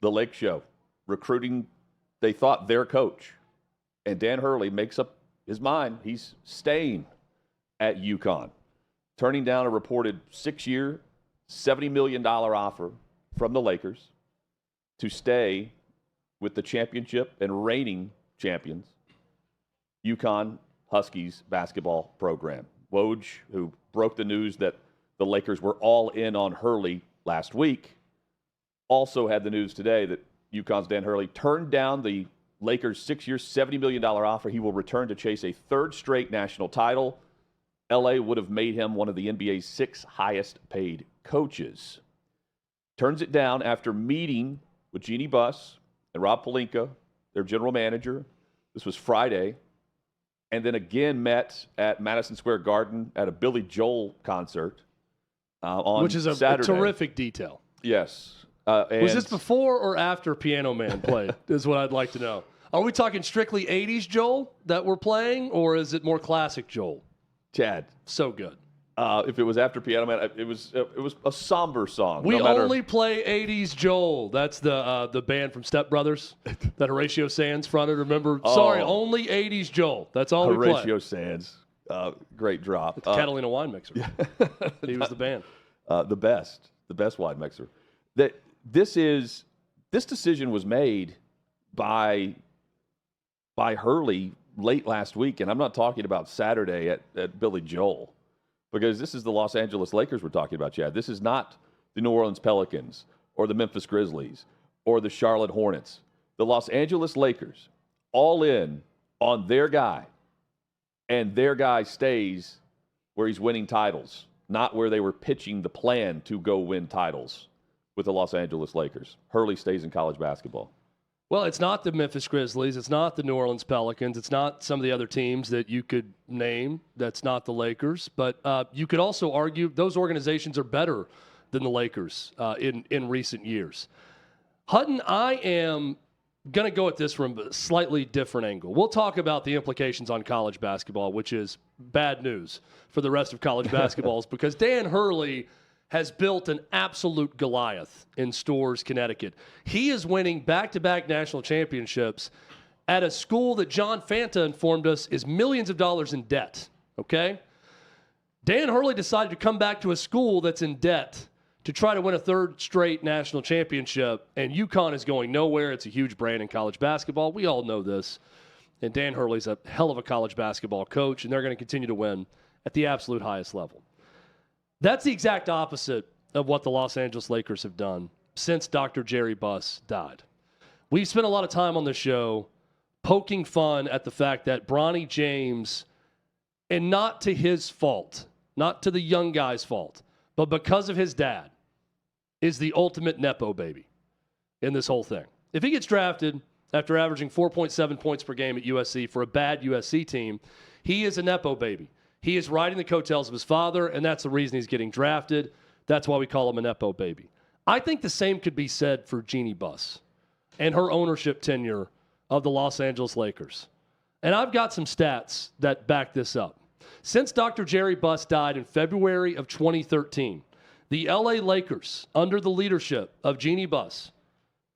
the Lake Show, recruiting, they thought, their coach. And Dan Hurley makes up his mind. He's staying at UConn, turning down a reported 6-year, $70 million offer from the Lakers to stay with the championship and reigning champions, UConn Huskies basketball program. Woj, who broke the news that the Lakers were all in on Hurley last week, also had the news today that UConn's Dan Hurley turned down the Lakers' 6-year, $70 million offer. He will return to chase a third straight national title. LA would have made him one of the NBA's 6 highest paid coaches. Turns it down after meeting with Jeannie Buss and Rob Pelinka, their general manager. This was Friday. And then again met at Madison Square Garden at a Billy Joel concert on Which is a terrific detail. Yes. Was this before or after Piano Man played is what I'd like to know. Are we talking strictly 80s Joel that we're playing, or is it more classic Joel? Chad. So good. If it was after Piano Man, it was a somber song. We only play 80s Joel. That's the band from Step Brothers that Horatio Sands fronted. Remember? Oh. Sorry, only 80s Joel. That's all we play. Horatio Sands. Great drop. It's Catalina wine mixer. He was the band. The best wine mixer. This decision was made by Hurley late last week, and I'm not talking about Saturday at Billy Joel, because this is the Los Angeles Lakers we're talking about, Chad. This is not the New Orleans Pelicans or the Memphis Grizzlies or the Charlotte Hornets. The Los Angeles Lakers all in on their guy, and their guy stays where he's winning titles, not where they were pitching the plan to go win titles with the Los Angeles Lakers. Hurley stays in college basketball. Well, it's not the Memphis Grizzlies. It's not the New Orleans Pelicans. It's not some of the other teams that you could name. That's not the Lakers. But you could also argue those organizations are better than the Lakers in recent years. Hutton, I am going to go at this from a slightly different angle. We'll talk about the implications on college basketball, which is bad news for the rest of college basketballs, because Dan Hurley has built an absolute Goliath in Storrs, Connecticut. He is winning back-to-back national championships at a school that John Fanta informed us is millions of dollars in debt, okay? Dan Hurley decided to come back to a school that's in debt to try to win a third straight national championship, and UConn is going nowhere. It's a huge brand in college basketball. We all know this. And Dan Hurley's a hell of a college basketball coach, and they're going to continue to win at the absolute highest level. That's the exact opposite of what the Los Angeles Lakers have done since Dr. Jerry Buss died. We've spent a lot of time on the show poking fun at the fact that Bronny James, and not to his fault, not to the young guy's fault, but because of his dad, is the ultimate Nepo baby in this whole thing. If he gets drafted after averaging 4.7 points per game at USC for a bad USC team, he is a Nepo baby. He is riding the coattails of his father, and that's the reason he's getting drafted. That's why we call him a Nepo baby. I think the same could be said for Jeannie Buss and her ownership tenure of the Los Angeles Lakers. And I've got some stats that back this up. Since Dr. Jerry Buss died in February of 2013, the LA Lakers, under the leadership of Jeannie Buss,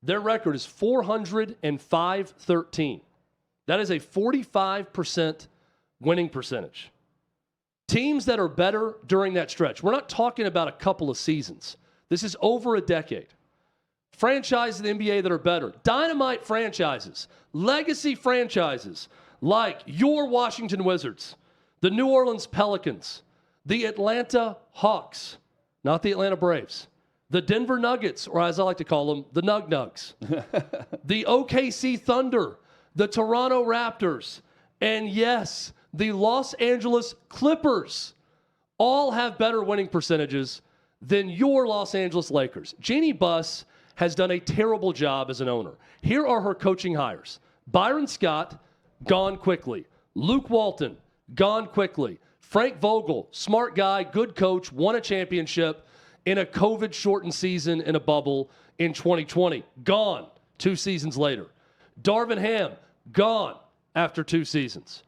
their record is 405-13. That is a 45% winning percentage. Teams that are better during that stretch, we're not talking about a couple of seasons. This is over a decade. Franchises in the NBA that are better. Dynamite franchises. Legacy franchises like your Washington Wizards, the New Orleans Pelicans, the Atlanta Hawks, not the Atlanta Braves, the Denver Nuggets, or as I like to call them, the Nug Nugs, the OKC Thunder, the Toronto Raptors, and yes, the Los Angeles Clippers all have better winning percentages than your Los Angeles Lakers. Jeannie Buss has done a terrible job as an owner. Here are her coaching hires. Byron Scott, gone quickly. Luke Walton, gone quickly. Frank Vogel, smart guy, good coach, won a championship in a COVID-shortened season in a bubble in 2020. Gone 2 seasons later. Darvin Ham, gone after 2 seasons.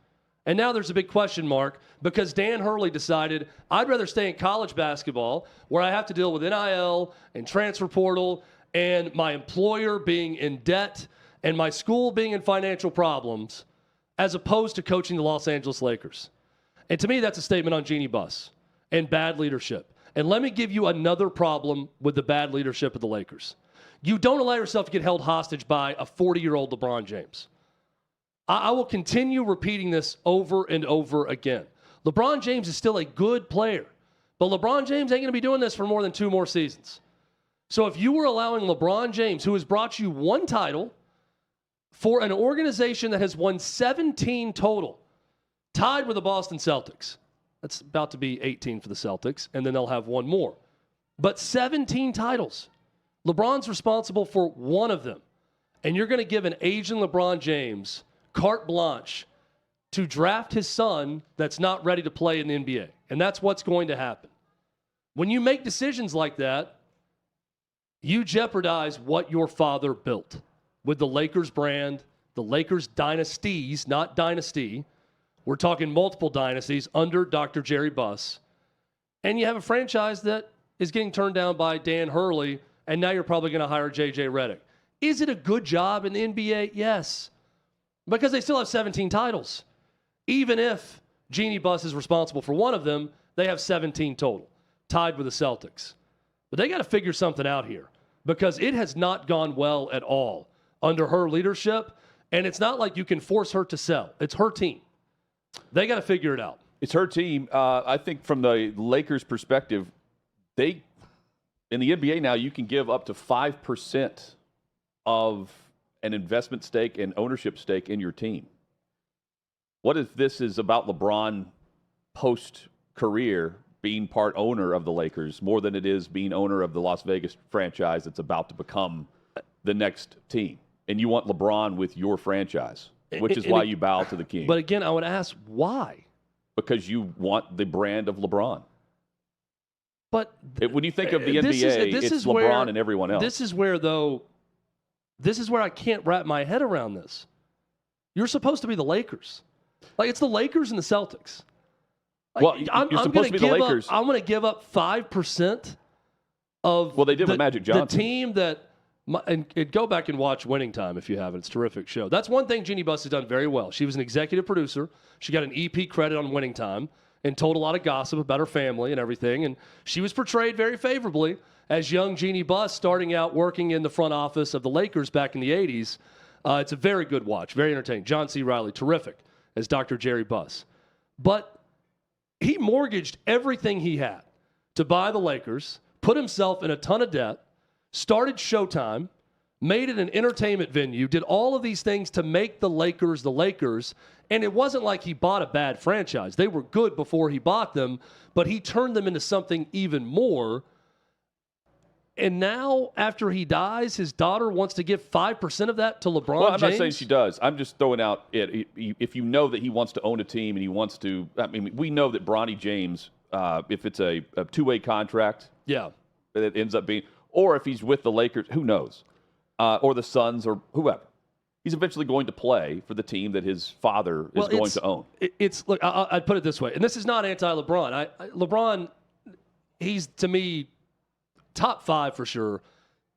And now there's a big question mark because Dan Hurley decided, I'd rather stay in college basketball where I have to deal with NIL and transfer portal and my employer being in debt and my school being in financial problems as opposed to coaching the Los Angeles Lakers. And to me, that's a statement on Jeannie Buss and bad leadership. And let me give you another problem with the bad leadership of the Lakers. You don't allow yourself to get held hostage by a 40-year-old LeBron James. I will continue repeating this over and over again. LeBron James is still a good player, but LeBron James ain't going to be doing this for more than 2 more seasons. So if you were allowing LeBron James, who has brought you 1 title for an organization that has won 17 total, tied with the Boston Celtics. That's about to be 18 for the Celtics, and then they'll have 1 more. But 17 titles. LeBron's responsible for 1 of them. And you're going to give an aging LeBron James carte blanche to draft his son that's not ready to play in the NBA. And that's what's going to happen. When you make decisions like that, you jeopardize what your father built with the Lakers brand, the Lakers dynasties, not dynasty. We're talking multiple dynasties under Dr. Jerry Buss. And you have a franchise that is getting turned down by Dan Hurley, and now you're probably going to hire J.J. Redick. Is it a good job in the NBA? Yes. Because they still have 17 titles. Even if Jeannie Buss is responsible for 1 of them, they have 17 total, tied with the Celtics. But they got to figure something out here because it has not gone well at all under her leadership, and it's not like you can force her to sell. It's her team. They got to figure it out. It's her team. I think from the Lakers' perspective, in the NBA now, you can give up to 5% of an investment stake and ownership stake in your team. What if this is about LeBron post-career being part owner of the Lakers more than it is being owner of the Las Vegas franchise that's about to become the next team? And you want LeBron with your franchise, which is why you bow to the king. But again, I would ask why? Because you want the brand of LeBron. But when you think of the NBA, it's LeBron and everyone else. This is where I can't wrap my head around this. You're supposed to be the Lakers. Like, it's the Lakers and the Celtics. Like, you're supposed to be the Lakers. I'm going to give up 5% of they did with Magic Johnson. The team that and go back and watch Winning Time if you haven't. It's a terrific show. That's one thing Jeannie Buss has done very well. She was an executive producer. She got an EP credit on Winning Time and told a lot of gossip about her family and everything. And she was portrayed very favorably as young Jeannie Buss starting out working in the front office of the Lakers back in the 80s. It's a very good watch, very entertaining. John C. Reilly, terrific as Dr. Jerry Buss. But he mortgaged everything he had to buy the Lakers, put himself in a ton of debt, started Showtime, made it an entertainment venue, did all of these things to make the Lakers, and it wasn't like he bought a bad franchise. They were good before he bought them, but he turned them into something even more. And now, after he dies, his daughter wants to give 5% of that to LeBron James? Well, I'm not saying she does. I'm just throwing out it. If you know that he wants to own a team and he wants to, I mean, we know that Bronny James, if it's a 2-way contract, yeah, it ends up being, or if he's with the Lakers, who knows, or the Suns or whoever. He's eventually going to play for the team that his father is going to own. Look, I'd put it this way, and this is not anti-LeBron. LeBron, he's, to me, top 5 for sure,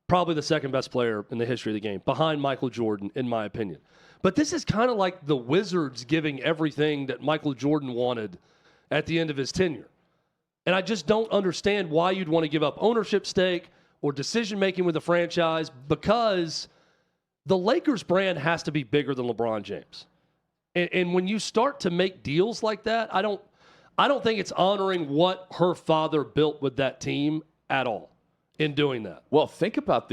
probably the second best player in the history of the game, behind Michael Jordan, in my opinion. But this is kind of like the Wizards giving everything that Michael Jordan wanted at the end of his tenure. And I just don't understand why you'd want to give up ownership stake or decision-making with the franchise, because the Lakers brand has to be bigger than LeBron James. And when you start to make deals like that, I don't think it's honoring what her father built with that team at all in doing that. Well, think about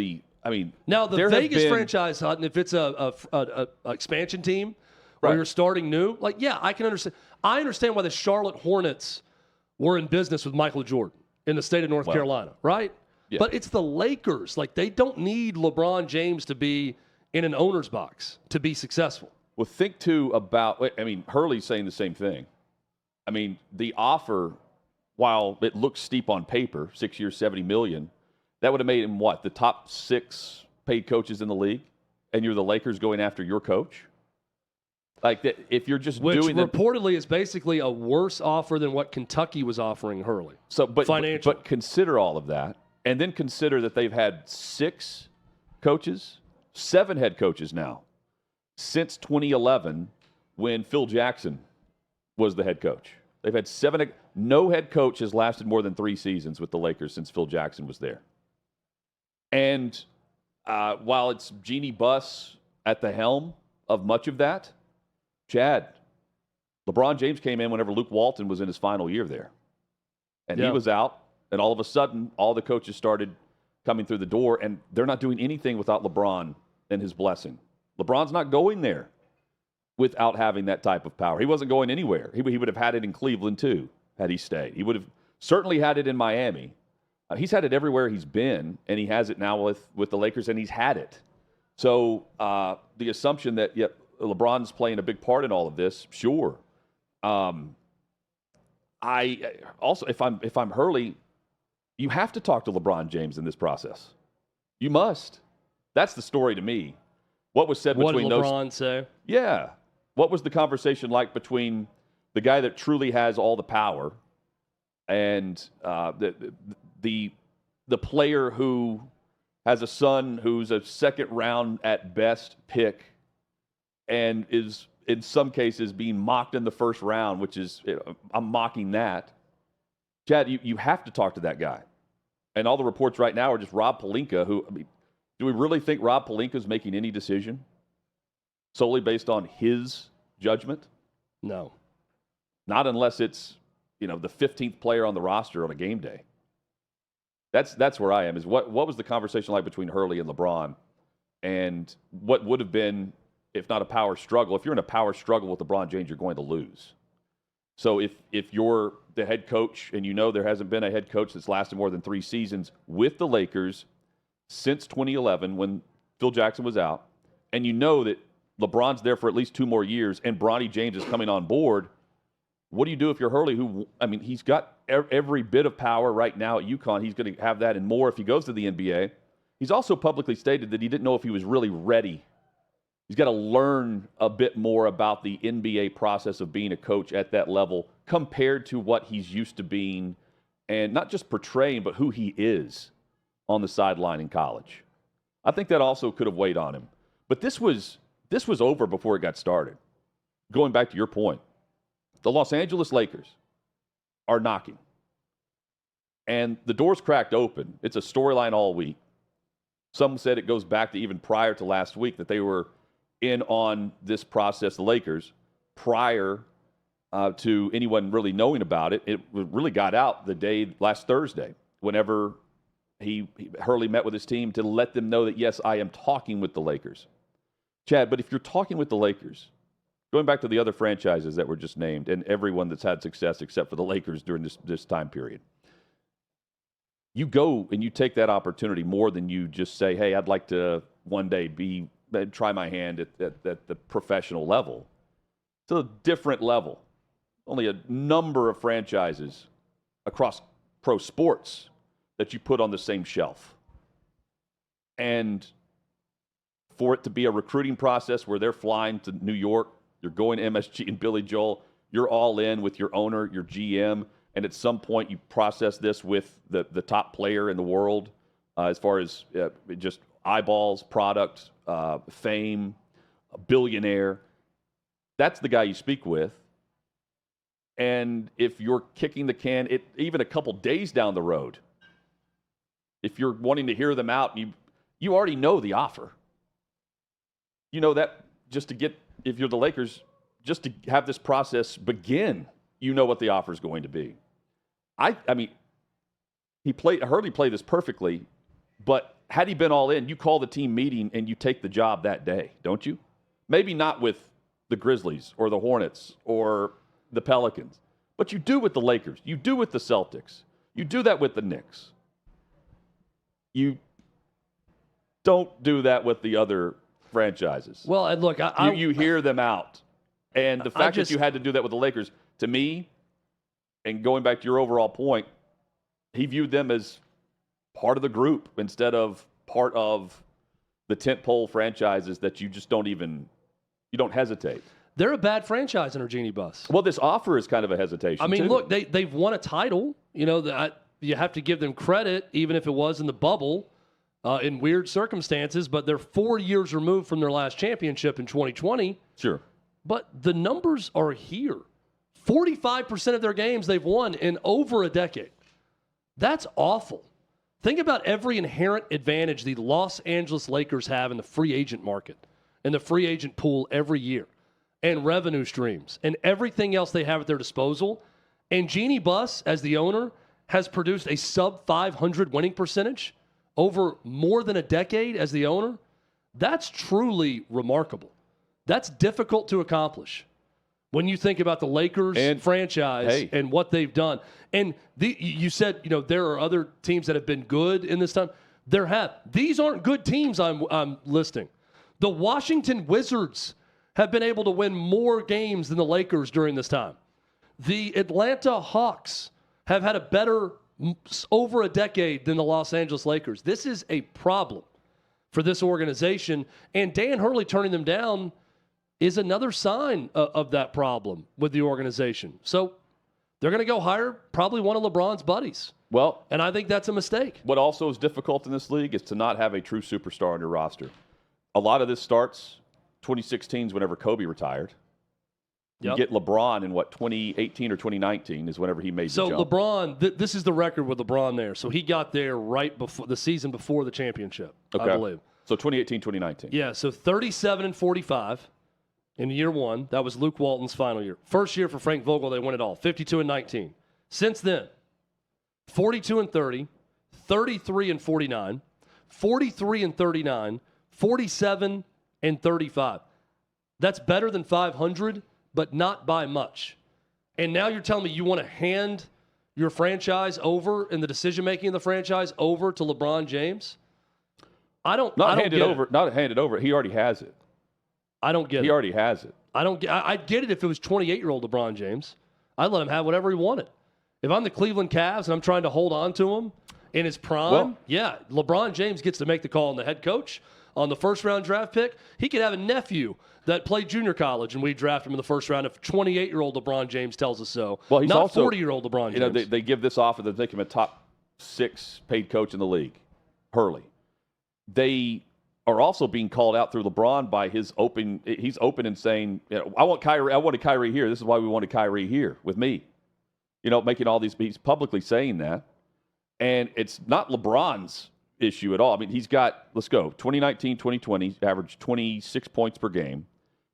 now the Vegas franchise, Hutton, if it's a expansion team where you're starting new, like, yeah, I can understand. I understand why the Charlotte Hornets were in business with Michael Jordan in the state of North Carolina, right? Yeah. But it's the Lakers. Like, they don't need LeBron James to be in an owner's box to be successful. Well, think, too, about, Hurley's saying the same thing. I mean, the offer, while it looks steep on paper, 6 years, $70 million, that would have made him, the top 6 paid coaches in the league? And you're the Lakers going after your coach? Like, that, if you're just doing that. Which reportedly is basically a worse offer than what Kentucky was offering Hurley. But consider all of that. And then consider that they've had 6 coaches, 7 head coaches now, since 2011 when Phil Jackson was the head coach. They've had 7. No head coach has lasted more than 3 seasons with the Lakers since Phil Jackson was there. And while it's Jeannie Buss at the helm of much of that, Chad, LeBron James came in whenever Luke Walton was in his final year there. And he was out, and all of a sudden, all the coaches started coming through the door, and they're not doing anything without LeBron and his blessing. LeBron's not going there without having that type of power. He wasn't going anywhere. He would have had it in Cleveland, too, had he stayed. He would have certainly had it in Miami. He's had it everywhere he's been, and he has it now with the Lakers, and he's had it. So the assumption that, LeBron's playing a big part in all of this, sure. I also, if I'm Hurley, you have to talk to LeBron James in this process. You must. That's the story to me. What was said between those? What did LeBron say? Yeah. What was the conversation like between the guy that truly has all the power and the player who has a son who's a second round at best pick and is in some cases being mocked in the first round, which is, I'm mocking that. Chad, you have to talk to that guy. And all the reports right now are just Rob Pelinka, who, do we really think Rob Pelinka is making any decision solely based on his judgment? No. Not unless it's, the 15th player on the roster on a game day. That's where I am, is what was the conversation like between Hurley and LeBron, and what would have been, if not a power struggle. If you're in a power struggle with LeBron James, you're going to lose. So if you're the head coach and there hasn't been a head coach that's lasted more than 3 seasons with the Lakers since 2011 when Phil Jackson was out, and that LeBron's there for at least 2 more years and Bronny James is coming on board, what do you do if you're Hurley, he's got every bit of power right now at UConn. He's going to have that and more if he goes to the NBA. He's also publicly stated that he didn't know if he was really ready. He's got to learn a bit more about the NBA process of being a coach at that level compared to what he's used to being, and not just portraying, but who he is on the sideline in college. I think that also could have weighed on him. But this was over before it got started. Going back to your point, the Los Angeles Lakers are knocking. And the door's cracked open. It's a storyline all week. Some said it goes back to even prior to last week that they were in on this process, the Lakers, prior to anyone really knowing about it. It really got out the day last Thursday, whenever Hurley met with his team to let them know that, yes, I am talking with the Lakers. Chad, but if you're talking with the Lakers, going back to the other franchises that were just named and everyone that's had success except for the Lakers during this time period, you go and you take that opportunity more than you just say, hey, I'd like to one day try my hand at the professional level. It's a different level. Only a number of franchises across pro sports that you put on the same shelf. And for it to be a recruiting process where they're flying to New York, you're going to MSG and Billy Joel, you're all in with your owner, your GM, and at some point you process this with the top player in the world as far as just eyeballs, product, fame, a billionaire. That's the guy you speak with. And if you're kicking the can, even a couple days down the road, if you're wanting to hear them out, you already know the offer. You know that just to get, if you're the Lakers, just to have this process begin, you know what the offer is going to be. Hurley played this perfectly, but had he been all in, you call the team meeting and you take the job that day, don't you? Maybe not with the Grizzlies or the Hornets or the Pelicans, but you do with the Lakers. You do with the Celtics. You do that with the Knicks. You don't do that with the other franchises. Well, and look, you hear them out. And the fact that you had to do that with the Lakers, to me, and going back to your overall point, he viewed them as part of the group instead of part of the tentpole franchises that you just don't hesitate. They're a bad franchise under Jeannie Buss. Well, this offer is kind of a hesitation, too. Look, they've won a title. You have to give them credit, even if it was in the bubble. in weird circumstances, but they're 4 years removed from their last championship in 2020. Sure. But the numbers are here. 45% of their games they've won in over a decade. That's awful. Think about every inherent advantage the Los Angeles Lakers have in the free agent market, in the free agent pool every year, and revenue streams, and everything else they have at their disposal. And Jeannie Buss, as the owner, has produced a sub-500 winning percentage over more than a decade as the owner. That's truly remarkable. That's difficult to accomplish when you think about the Lakers franchise and what they've done. And you said, there are other teams that have been good in this time. There have. These aren't good teams I'm listing. The Washington Wizards have been able to win more games than the Lakers during this time. The Atlanta Hawks have had a better over a decade than the Los Angeles Lakers. This is a problem for this organization. And Dan Hurley turning them down is another sign of that problem with the organization. So they're going to go hire probably one of LeBron's buddies. Well, and I think that's a mistake. What also is difficult in this league is to not have a true superstar on your roster. A lot of this starts 2016 is whenever Kobe retired. You get LeBron in, 2018 or 2019 is whenever he made the jump. So LeBron, this is the record with LeBron there. So he got there right before the season before the championship, I believe. So 2018, 2019. Yeah, so 37 and 45 in year one. That was Luke Walton's final year. First year for Frank Vogel, they won it all, 52 and 19. Since then, 42 and 30, 33 and 49, 43 and 39, 47 and 35. That's better than 500, but not by much. And now you're telling me you want to hand your franchise over and the decision-making of the franchise over to LeBron James? Not hand it over. He already has it. I don't get it. He already has it. I'd get it if it was 28-year-old LeBron James. I'd let him have whatever he wanted. If I'm the Cleveland Cavs and I'm trying to hold on to him in his prime, LeBron James gets to make the call on the head coach, on the first-round draft pick. He could have a nephew that played junior college, and we draft him in the first round if 28-year-old LeBron James tells us so. Well, he's not also 40-year-old LeBron James. They give this offer that make him a top 6 paid coach in the league, Hurley. They are also being called out through LeBron by he's open and saying, I wanted Kyrie here. This is why we wanted Kyrie here with me. Making all these, he's publicly saying that. And it's not LeBron's issue at all. I mean, he's got, let's go, 2019, 2020, averaged 26 points per game,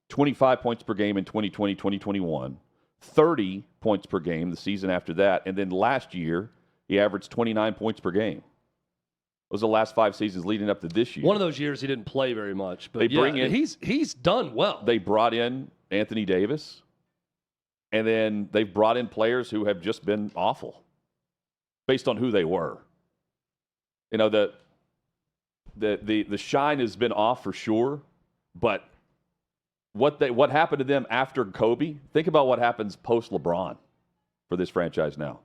25 points per game in 2020, 2021, 30 points per game the season after that. And then last year, he averaged 29 points per game. Those are the last 5 seasons leading up to this year. One of those years he didn't play very much. But he's done well. They brought in Anthony Davis, and then they've brought in players who have just been awful based on who they were. The shine has been off for sure, but what happened to them after Kobe? Think about what happens post LeBron for this franchise now.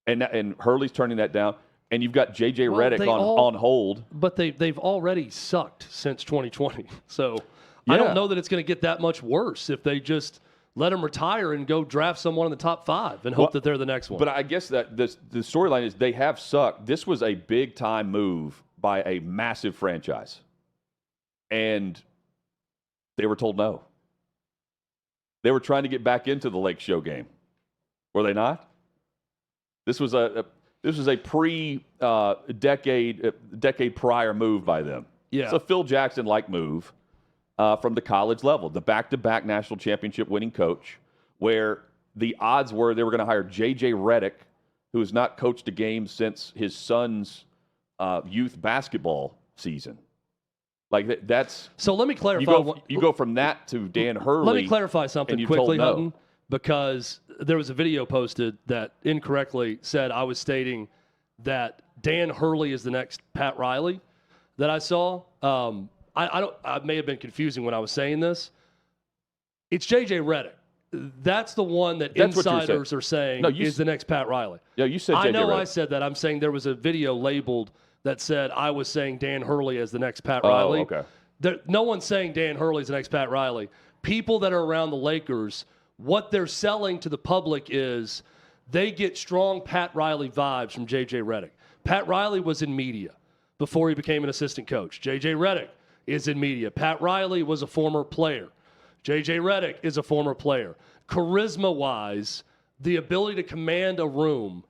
And Hurley's turning that down, and you've got J.J. Redick on hold. But they've already sucked since 2020, so I don't know that it's going to get that much worse if they just let him retire and go draft someone in the top 5 and hope that they're the next one. But I guess that the storyline is they have sucked. This was a big-time move by a massive franchise. And they were told no. They were trying to get back into the Lake Show game. Were they not? This was a decade prior move by them. Yeah. It's a Phil Jackson-like move. From the college level, the back-to-back national championship winning coach, where the odds were they were going to hire J.J. Redick, who has not coached a game since his son's youth basketball season. Like that's. So let me clarify. You go from that to Dan Hurley. Let me clarify something quickly, Hutton, because there was a video posted that incorrectly said I was stating that Dan Hurley is the next Pat Riley that I saw. I may have been confusing when I was saying this. It's J.J. Redick. That's the one that insiders are saying is the next Pat Riley. Yeah, you said J.J. I know Redick. I said that. I'm saying there was a video labeled that said I was saying Dan Hurley as the next Pat Riley. Okay. No one's saying Dan Hurley's the next Pat Riley. People that are around the Lakers, what they're selling to the public is they get strong Pat Riley vibes from J.J. Redick. Pat Riley was in media. before he became an assistant coach. J.J. Redick is in media. Pat Riley was a former player. J.J. Redick is a former player. Charisma-wise, the ability to command a room,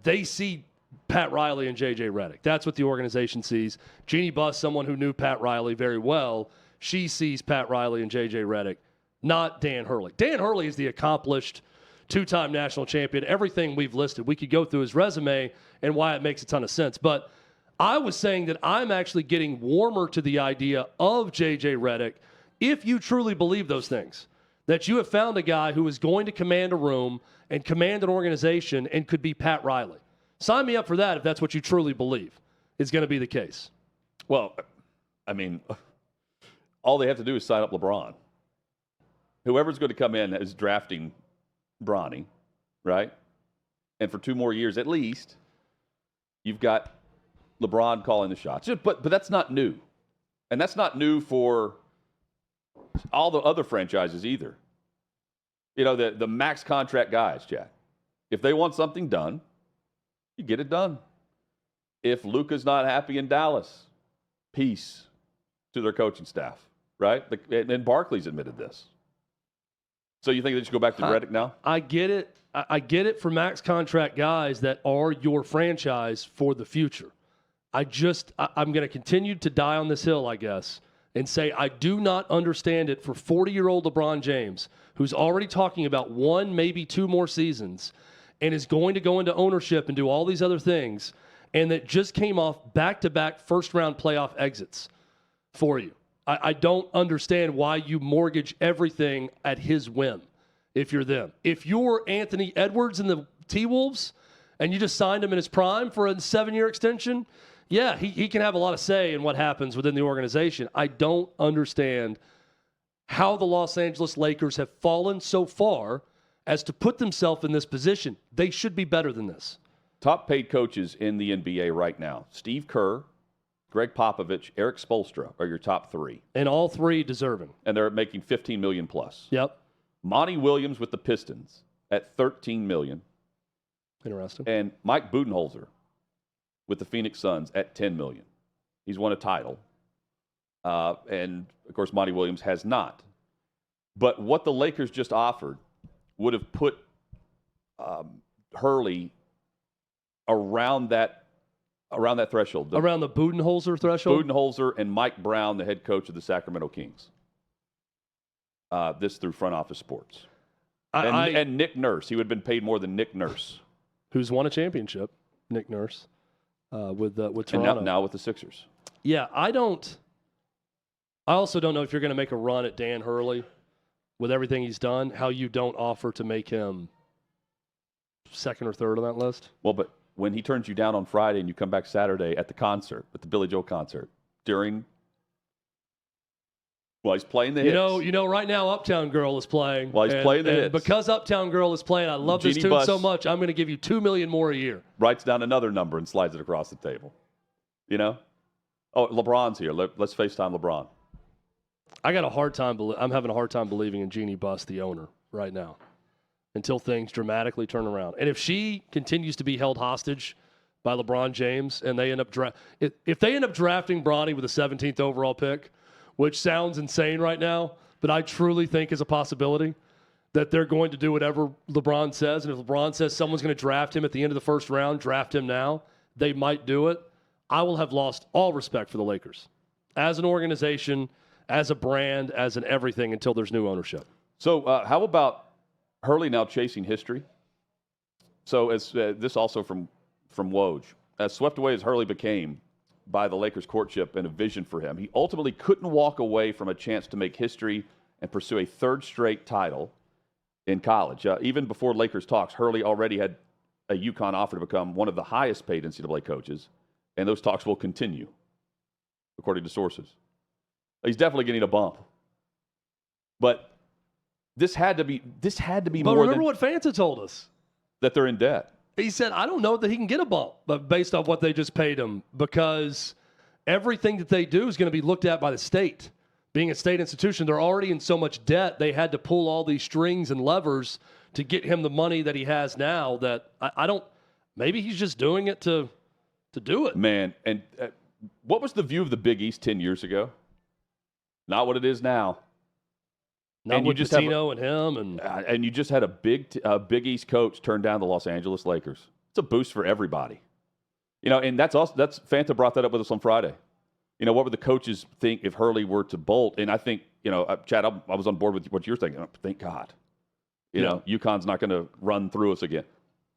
they see Pat Riley and J.J. Redick. That's what the organization sees. Jeannie Buss, someone who knew Pat Riley very well, she sees Pat Riley and J.J. Redick, not Dan Hurley. Dan Hurley is the accomplished two-time national champion. Everything we've listed, we could go through his resume and why it makes a ton of sense. But I was saying that I'm actually getting warmer to the idea of J.J. Redick if you truly believe those things, that you have found a guy who is going to command a room and command an organization and could be Pat Riley. Sign me up for that if that's what you truly believe is going to be the case. Well, I mean, all they have to do is sign up LeBron. Whoever's going to come in is drafting Bronny, right? And for 2 more years at least, you've got LeBron calling the shots. But that's not new. And that's not new for all the other franchises either. You know, the max contract guys, Jack. If they want something done, you get it done. If Luka's not happy in Dallas, peace to their coaching staff, right? And Barkley's admitted this. So you think they should go back to Redick now? I get it. I get it for max contract guys that are your franchise for the future. I'm going to continue to die on this hill, I guess, and say I do not understand it for 40-year-old LeBron James, who's already talking about 1, maybe 2 more seasons, and is going to go into ownership and do all these other things, and that just came off back-to-back first-round playoff exits for you. I don't understand why you mortgage everything at his whim if you're them. If you're Anthony Edwards and the T-Wolves and you just signed him in his prime for a 7-year extension, yeah, he can have a lot of say in what happens within the organization. I don't understand how the Los Angeles Lakers have fallen so far as to put themselves in this position. They should be better than this. Top paid coaches in the NBA right now: Steve Kerr, Greg Popovich, Eric Spoelstra are your top 3. And all 3 deserving. And they're making $15 million plus. Yep. Monty Williams with the Pistons at $13 million. Interesting. And Mike Budenholzer with the Phoenix Suns at $10 million. He's won a title. And, of course, Monty Williams has not. But what the Lakers just offered would have put Hurley around that threshold. Around the Budenholzer threshold? Budenholzer and Mike Brown, the head coach of the Sacramento Kings. This through Front Office Sports. And Nick Nurse. He would have been paid more than Nick Nurse. Who's won a championship, Nick Nurse, with Toronto. And now with the Sixers. Yeah, I also don't know if you're going to make a run at Dan Hurley with everything he's done, how you don't offer to make him second or third on that list. Well, but when he turns you down on Friday and you come back Saturday at the concert, at the Billy Joel concert, he's playing the hits. You know, right now Uptown Girl is playing. Well, he's playing the hits. Because Uptown Girl is playing, I love this tune so much, I'm going to give you $2 million more a year. Writes down another number and slides it across the table. You know? Oh, LeBron's here. Let's FaceTime LeBron. I'm having a hard time believing in Jeannie Buss, the owner, right now, until things dramatically turn around. And if she continues to be held hostage by LeBron James and they end up if they end up drafting Bronny with a 17th overall pick, which sounds insane right now, but I truly think is a possibility that they're going to do whatever LeBron says. And if LeBron says someone's going to draft him at the end of the first round, draft him now, they might do it. I will have lost all respect for the Lakers as an organization, as a brand, as an everything until there's new ownership. So how about Hurley now chasing history? So as this also from Woj, as swept away as Hurley became by the Lakers' courtship and a vision for him, he ultimately couldn't walk away from a chance to make history and pursue a 3rd straight title in college. Even before Lakers talks, Hurley already had a UConn offer to become one of the highest paid NCAA coaches, and those talks will continue, according to sources. He's definitely getting a bump. But this had to be But more remember what Fanta told us? That they're in debt. He said, I don't know that he can get a bump, but based on what they just paid him, because everything that they do is going to be looked at by the state. Being a state institution, they're already in so much debt, they had to pull all these strings and levers to get him the money that he has now that I don't – maybe he's just doing it to do it. Man, and what was the view of the Big East 10 years ago? Not what it is now. Not and with you just Pitino and him. And you just had a Big East coach turn down the Los Angeles Lakers. It's a boost for everybody. And that's Fanta brought that up with us on Friday. What would the coaches think if Hurley were to bolt? And I think, Chad, I was on board with what you're thinking. Thank God. UConn's not going to run through us again.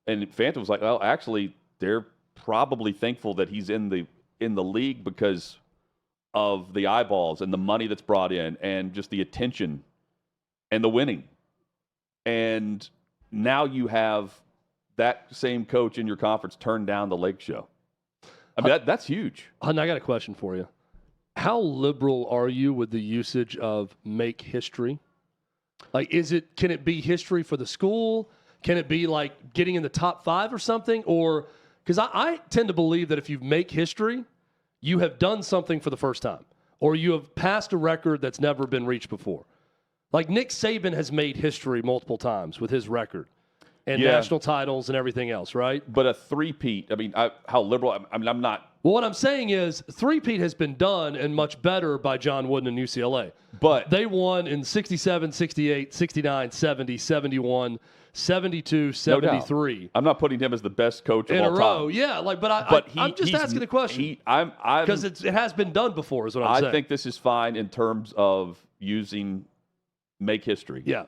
And Fanta was like, well, actually, they're probably thankful that he's in the league because of the eyeballs and the money that's brought in and just the attention and the winning. And now you have that same coach in your conference turn down the Lake Show. I mean, that's huge. Hutton, I got a question for you. How liberal are you with the usage of make history? Like, can it be history for the school? Can it be like getting in the top 5 or something? Or, because I tend to believe that if you make history, you have done something for the first time, or you have passed a record that's never been reached before. Like Nick Saban has made history multiple times with his record and national titles and everything else, right? But a three-peat, I mean, how liberal, I'm not. Well, what I'm saying is three-peat has been done and much better by John Wooden and UCLA. But they won in 67, 68, 69, 70, 71, 72, 73. No I'm not putting him as the best coach of all time. In a row, yeah. I'm just asking the question. Because it has been done before is what I'm saying. I think this is fine in terms of using make history. Yeah.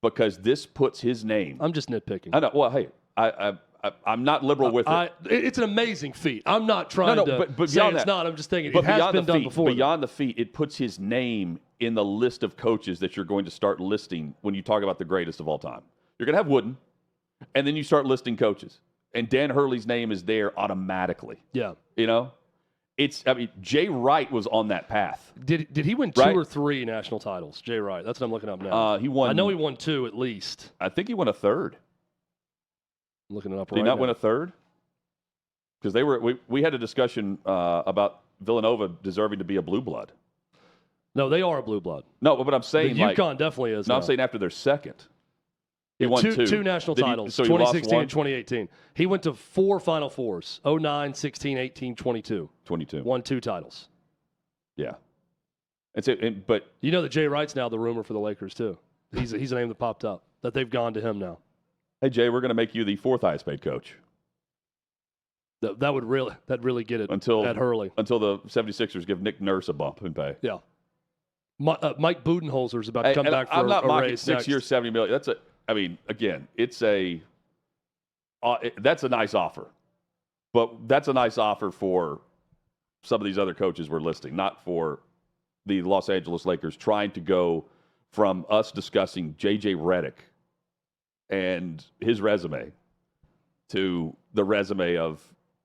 Because this puts his name. I'm just nitpicking. I know. Well, hey, I'm not liberal with it. It's an amazing feat. I'm not trying to but say it's that, not. I'm just thinking it has been done before. Beyond the feat, it puts his name in the list of coaches that you're going to start listing when you talk about the greatest of all time. You're going to have Wooden, and then you start listing coaches. And Dan Hurley's name is there automatically. Yeah. Jay Wright was on that path. Did he win 2 or 3 national titles? Jay Wright. That's what I'm looking up now. He won. I know he won 2 at least. I think he won a third. I'm looking it up right now. Did he not win a third? Because we had a discussion about Villanova deserving to be a blue blood. No, they are a blue blood. No, but I'm saying UConn definitely is. No, I'm saying after their second. He won 2 national titles, so 2016 and 2018. He went to 4 Final Fours, 09, 16, 18, 22. 22. Won 2 titles. Yeah. But you know that Jay Wright's now the rumor for the Lakers, too. He's a name that popped up, that they've gone to him now. Hey, Jay, we're going to make you the 4th highest paid coach. That would really get it at Hurley. Until the 76ers give Nick Nurse a bump in pay. Yeah. Mike Budenholzer's about to come back for I'm not a mocking raise 6 years, $70 million. Again, that's a nice offer. But that's a nice offer for some of these other coaches we're listing, not for the Los Angeles Lakers trying to go from us discussing J.J. Redick and his resume to the resume of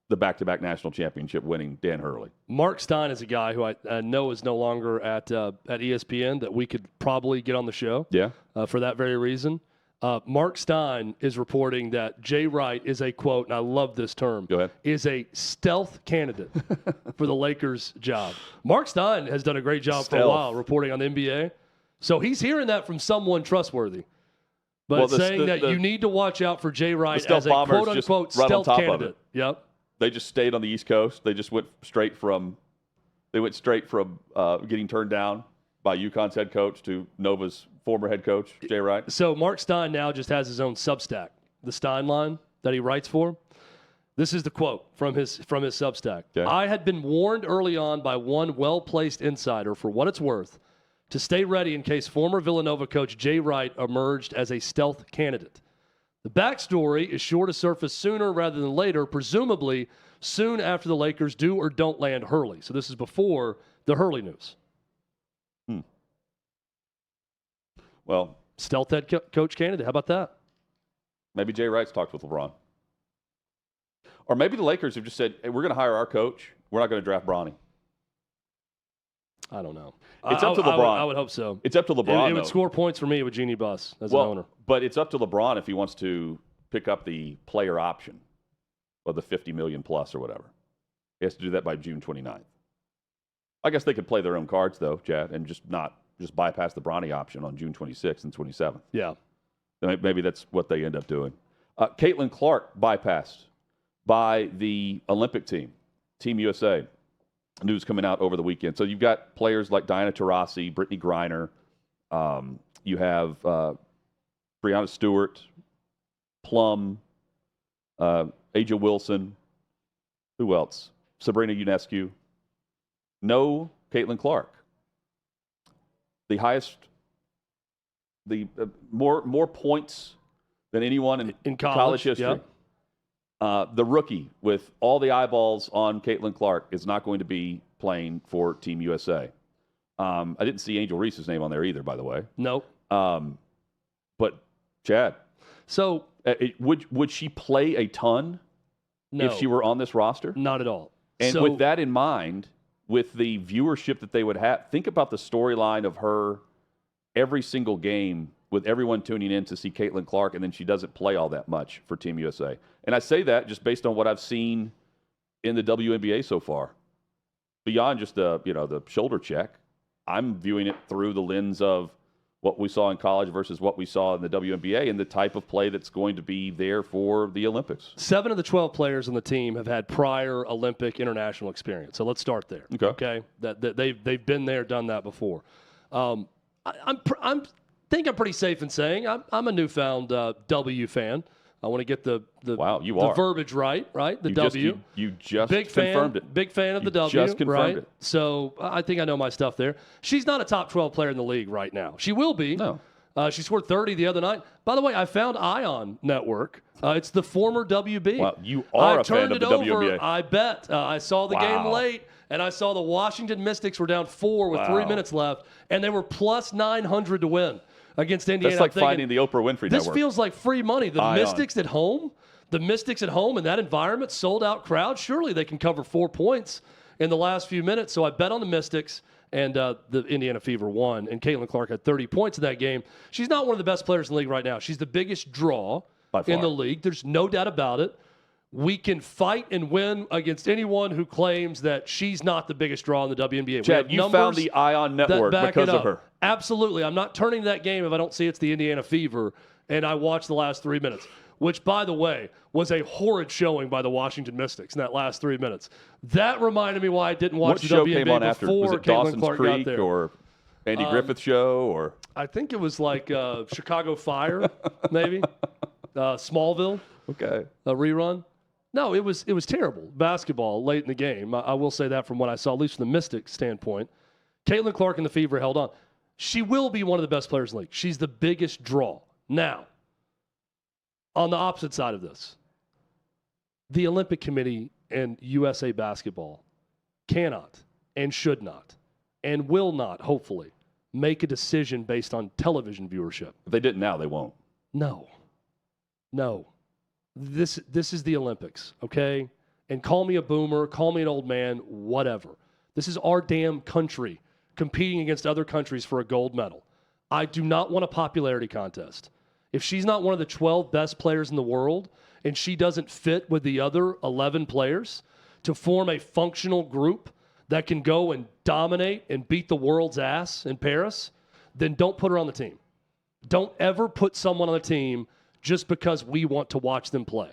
the back-to-back national championship winning Dan Hurley. Mark Stein is a guy who I know is no longer at ESPN that we could probably get on the show. Yeah. For that very reason. Mark Stein is reporting that Jay Wright is a, quote, and I love this term, Go ahead. is a stealth candidate for the Lakers job. Mark Stein has done a great job for a while reporting on the NBA. So he's hearing that from someone trustworthy. But saying that you need to watch out for Jay Wright as a quote-unquote stealth candidate. Yep. They just stayed on the East Coast. They just went straight from getting turned down by UConn's head coach to Nova's former head coach, Jay Wright. So Mark Stein now just has his own Substack, the Stein line that he writes for. This is the quote from his Substack. Okay. I had been warned early on by one well-placed insider, for what it's worth, to stay ready in case former Villanova coach Jay Wright emerged as a stealth candidate. The backstory is sure to surface sooner rather than later, presumably soon after the Lakers do or don't land Hurley. So this is before the Hurley news. Well, stealth head coach candidate. How about that? Maybe Jay Wright's talked with LeBron. Or maybe the Lakers have just said, hey, we're going to hire our coach. We're not going to draft Bronny. I don't know. It's up to LeBron. I would hope so. It's up to LeBron. It would score points for me with Jeannie Buss as an owner. But it's up to LeBron if he wants to pick up the player option or the $50 million plus or whatever. He has to do that by June 29th. I guess they could play their own cards, though, Chad, and just bypass the Bronny option on June 26th and 27th. Yeah. Maybe that's what they end up doing. Caitlin Clark bypassed by the Olympic team, Team USA. news coming out over the weekend. So you've got players like Diana Taurasi, Brittany Griner. You have Breonna Stewart, Plum, Aja Wilson. Who else? Sabrina Ionescu. No Caitlin Clark. The highest, more points than anyone in college history. Yeah. The rookie with all the eyeballs on Caitlin Clark is not going to be playing for Team USA. I didn't see Angel Reese's name on there either, by the way. Nope. But Chad, so would she play a ton if she were on this roster? Not at all. And with that in mind, with the viewership that they would have, think about the storyline of her every single game with everyone tuning in to see Caitlin Clark, and then she doesn't play all that much for Team USA. And I say that just based on what I've seen in the WNBA so far. Beyond just the shoulder check, I'm viewing it through the lens of what we saw in college versus what we saw in the WNBA and the type of play that's going to be there for the Olympics. 7 of the 12 players on the team have had prior Olympic international experience. So let's start there. Okay? That they've been there, done that before. I think I'm pretty safe in saying I'm a newfound W fan. I want to get the verbiage right? The W. You just big confirmed fan, it. Big fan of the W, W, just confirmed right? it. So I think I know my stuff there. She's not a top 12 player in the league right now. She will be. No. She scored 30 the other night. By the way, I found Ion Network. It's the former WB. Wow, you are a fan of the WNBA. I bet. I saw the game late, and I saw the Washington Mystics were down 4 with 3 minutes left, and they were plus 900 to win against Indiana. That's like finding the Oprah Winfrey Network. This feels like free money. The Mystics at home in that environment, sold-out crowd, surely they can cover 4 points in the last few minutes. So I bet on the Mystics, and the Indiana Fever won, and Caitlin Clark had 30 points in that game. She's not one of the best players in the league right now. She's the biggest draw in the league. There's no doubt about it. We can fight and win against anyone who claims that she's not the biggest draw in the WNBA. Chad, you found the Ion Network because of her. Absolutely. I'm not turning to that game if I don't see it's the Indiana Fever, and I watched the last 3 minutes, which, by the way, was a horrid showing by the Washington Mystics in that last 3 minutes. That reminded me why I didn't watch the WNBA came on after? before Was it Caitlin Dawson's Clark Creek got there. Or Andy Griffith show? Or I think it was like Chicago Fire, maybe. Smallville. Okay. A rerun. No, it was terrible basketball late in the game. I will say that from what I saw, at least from the Mystics standpoint. Caitlin Clark and the Fever held on. She will be one of the best players in the league. She's the biggest draw. Now, on the opposite side of this, the Olympic Committee and USA Basketball cannot and should not and will not, hopefully, make a decision based on television viewership. If they didn't now, they won't. No. This is the Olympics, okay? And call me a boomer, call me an old man, whatever. This is our damn country competing against other countries for a gold medal. I do not want a popularity contest. If she's not one of the 12 best players in the world and she doesn't fit with the other 11 players to form a functional group that can go and dominate and beat the world's ass in Paris, then don't put her on the team. Don't ever put someone on the team just because we want to watch them play.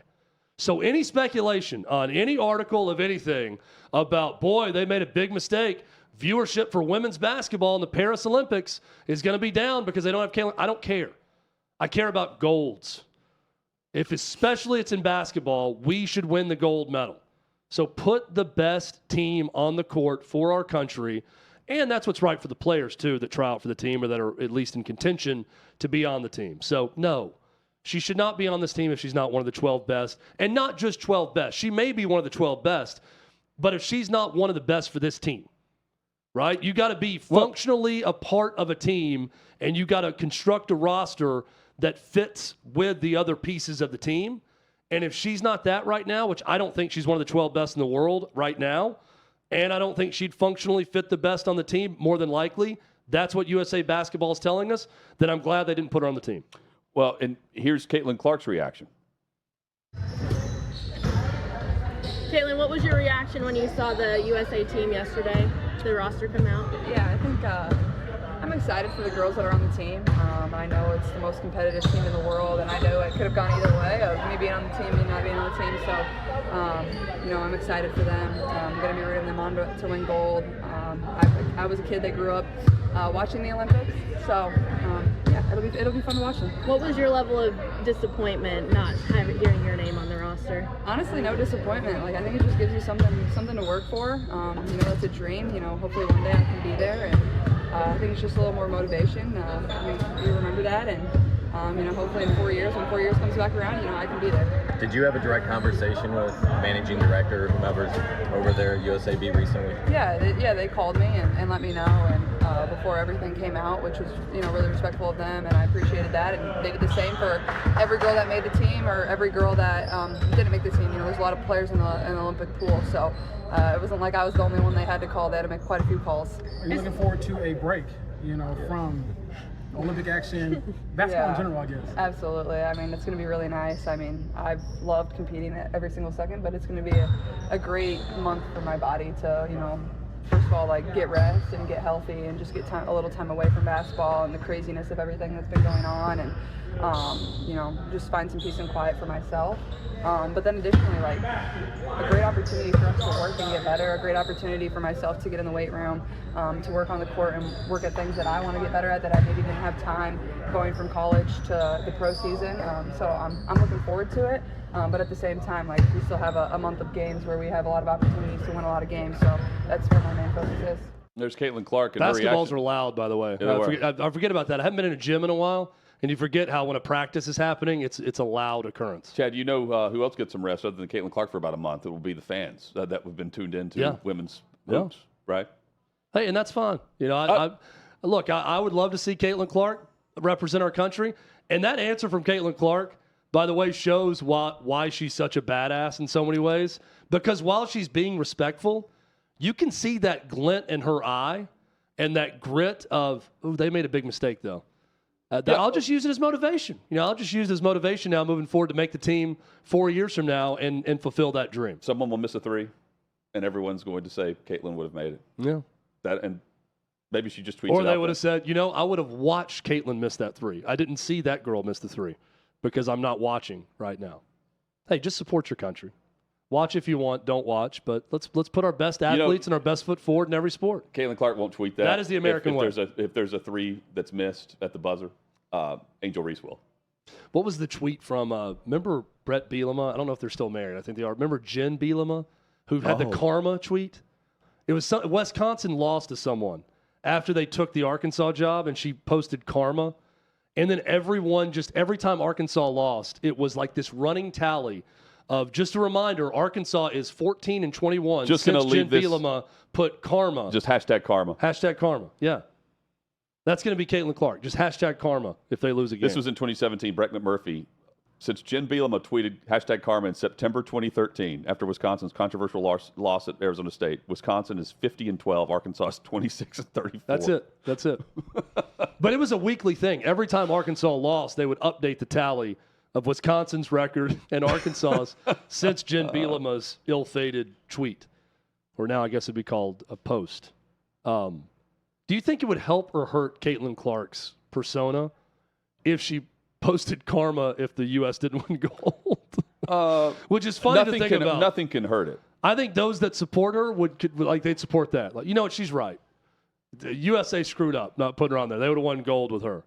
So any speculation on any article of anything about, boy, they made a big mistake, viewership for women's basketball in the Paris Olympics is going to be down because they don't have Caitlin. I don't care. I care about golds. If especially it's in basketball, we should win the gold medal. So put the best team on the court for our country, and that's what's right for the players, too, that try out for the team or that are at least in contention to be on the team. So, no. She should not be on this team if she's not one of the 12 best. And not just 12 best. She may be one of the 12 best, but if she's not one of the best for this team, right? You got to be functionally a part of a team, and you got to construct a roster that fits with the other pieces of the team. And if she's not that right now, which I don't think she's one of the 12 best in the world right now, and I don't think she'd functionally fit the best on the team, more than likely, that's what USA Basketball is telling us, then I'm glad they didn't put her on the team. Well, and here's Caitlin Clark's reaction. Caitlin, what was your reaction when you saw the USA team yesterday, the roster come out? Yeah, I think I'm excited for the girls that are on the team. I know it's the most competitive team in the world, and I know it could have gone either way of me being on the team, me not being on the team. So, I'm excited for them. I'm going to be rooting them on to win gold. I was a kid that grew up watching the Olympics, so it'll be fun to watch them. What was your level of disappointment not hearing your name on the roster? Honestly, no disappointment. Like, I think it just gives you something to work for. It's a dream. Hopefully one day I can be there, and I think it's just a little more motivation. We remember that, and hopefully in 4 years, when 4 years comes back around, I can be there. Did you have a direct conversation with managing director or whomever's over there at USAB recently? Yeah, they called me and let me know, and before everything came out, which was really respectful of them, and I appreciated that. And they did the same for every girl that made the team or every girl that didn't make the team. There's a lot of players in the Olympic pool, so it wasn't like I was the only one they had to call. They had to make quite a few calls. Are you looking forward to a break, from Olympic action, basketball in general, I guess? Absolutely. It's going to be really nice. I've loved competing every single second, but it's going to be a great month for my body to, first of all, get rest and get healthy and just get a little time away from basketball and the craziness of everything that's been going on, and just find some peace and quiet for myself. But then additionally, a great opportunity for us to work and get better, a great opportunity for myself to get in the weight room, to work on the court and work at things that I want to get better at that I maybe didn't have time going from college to the pro season. So I'm looking forward to it. But at the same time, we still have a month of games where we have a lot of opportunities to win a lot of games. So that's where my main focus is. There's Caitlin Clark. And basketballs are loud, by the way. Yeah, I forget about that. I haven't been in a gym in a while. And you forget how when a practice is happening, it's a loud occurrence. Chad, who else gets some rest other than Caitlin Clark for about a month? It will be the fans that have been tuned into women's hoops, right? Hey, and that's fine. Look, I would love to see Caitlin Clark represent our country. And that answer from Caitlin Clark, by the way, shows why she's such a badass in so many ways. Because while she's being respectful, you can see that glint in her eye and that grit of, they made a big mistake, though. I'll just use it as motivation. I'll just use it as motivation now moving forward to make the team 4 years from now and fulfill that dream. Someone will miss a three, and everyone's going to say Caitlin would have made it. Yeah. And maybe she just tweets or it they out would have said, I would have watched Caitlin miss that three. I didn't see that girl miss the three because I'm not watching right now. Hey, just support your country. Watch if you want, don't watch, but let's put our best athletes and our best foot forward in every sport. Caitlin Clark won't tweet that. That is the American way. If there's a three that's missed at the buzzer, Angel Reese will. What was the tweet from, remember Brett Bielema? I don't know if they're still married. I think they are. Remember Jen Bielema, who had the karma tweet? It was Wisconsin lost to someone after they took the Arkansas job, and she posted karma. And then every time Arkansas lost, it was like this running tally of, just a reminder, Arkansas is 14-21 just since Jen this, Bielema put karma. Just hashtag karma. Hashtag karma, yeah. That's going to be Caitlin Clark. Just hashtag karma if they lose a game. This was in 2017. Brett McMurphy, since Jen Bielema tweeted hashtag karma in September 2013 after Wisconsin's controversial loss at Arizona State, Wisconsin is 50-12. Arkansas is 26-34. That's it. But it was a weekly thing. Every time Arkansas lost, they would update the tally of Wisconsin's record and Arkansas's since Jen Bielema's ill-fated tweet, or now I guess it'd be called a post. Do you think it would help or hurt Caitlin Clark's persona if she posted karma if the U.S. didn't win gold? Which is funny to think about. Nothing can hurt it. I think those that support her they'd support that. She's right. The USA screwed up not putting her on there. They would have won gold with her.